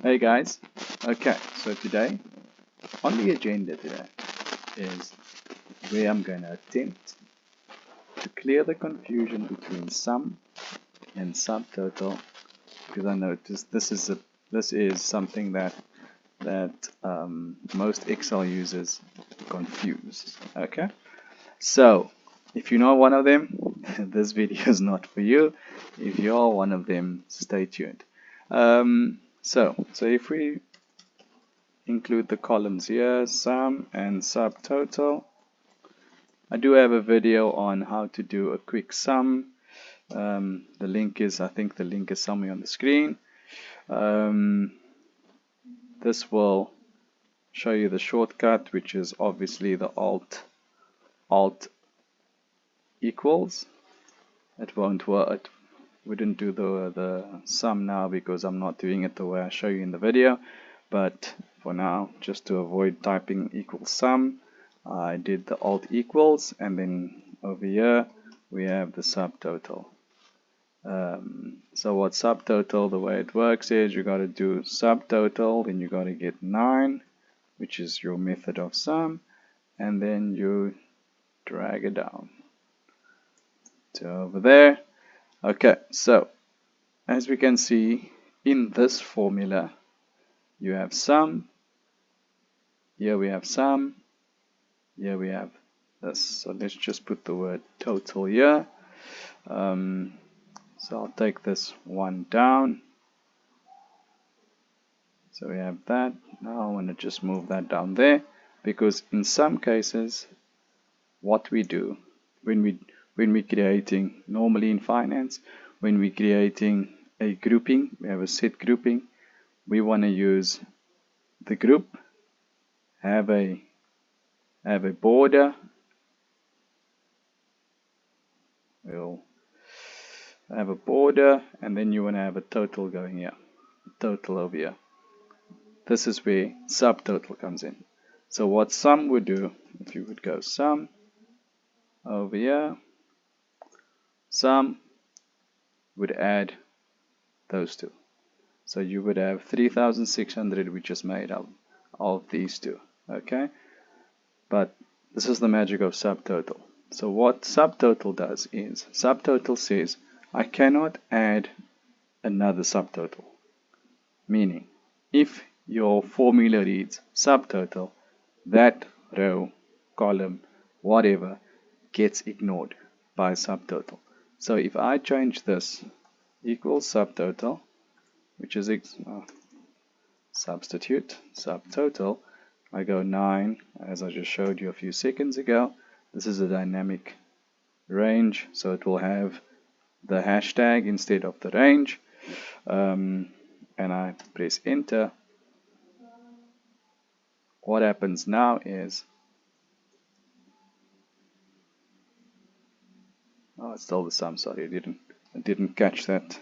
Hey guys, okay, so today, on the agenda today, is where I'm going to attempt to clear the confusion between sum and subtotal, because I noticed this is something that most Excel users confuse. Okay, so if you're not one of them, this video is not for you. If you are one of them, stay tuned. So if we include the columns here, sum and subtotal. I do have a video on how to do a quick sum. I think the link is somewhere on the screen. This will show you the shortcut, which is obviously the alt equals. It won't work. It wouldn't do the sum now because I'm not doing it the way I show you in the video. But for now, just to avoid typing equals sum, I did the alt equals, and then over here we have the subtotal. So what subtotal, the way it works is you got to do subtotal, then you got to get 9, which is your method of sum, and then you drag it down to over there. Okay, so as we can see in this formula, you have sum, here we have sum, here we have this. So let's just put the word total here. So I'll take this one down. So we have that. Now I want to just move that down there, because in some cases what we do when we're creating, normally in finance, when we're creating a grouping, we have a set grouping, we want to use the group, have a border, we'll have a border, and then you want to have a total going here, total over here. This is where subtotal comes in. So what sum would do, if you would go sum over here, sum would add those two. So you would have 3,600, which is made up of these two. Okay, but this is the magic of subtotal. So what subtotal does is, subtotal says I cannot add another subtotal. Meaning, if your formula reads subtotal, that row, column, whatever gets ignored by subtotal. So if I change this equals subtotal, which is substitute subtotal, I go 9, as I just showed you a few seconds ago. This is a dynamic range, so it will have the hashtag instead of the range, and I press enter. What happens now is, oh, it's still the sum. Sorry, I didn't catch that.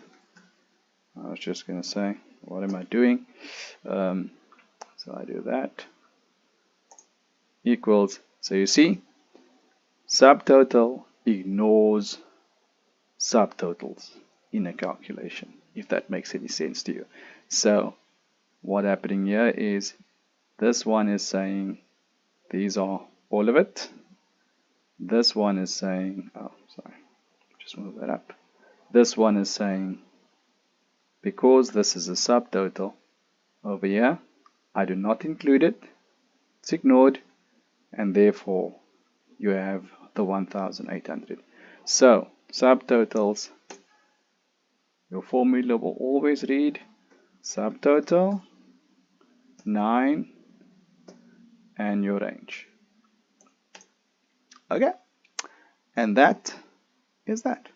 I was just going to say, what am I doing? So I do that equals. So you see, subtotal ignores subtotals in a calculation, if that makes any sense to you. So what happening here is, this one is saying these are all of it. This one is saying, oh sorry, just move that up. This one is saying, because this is a subtotal over here, I do not include it, it's ignored, and therefore you have the 1,800. So subtotals, your formula will always read subtotal 9 and your range. Okay, and that is that.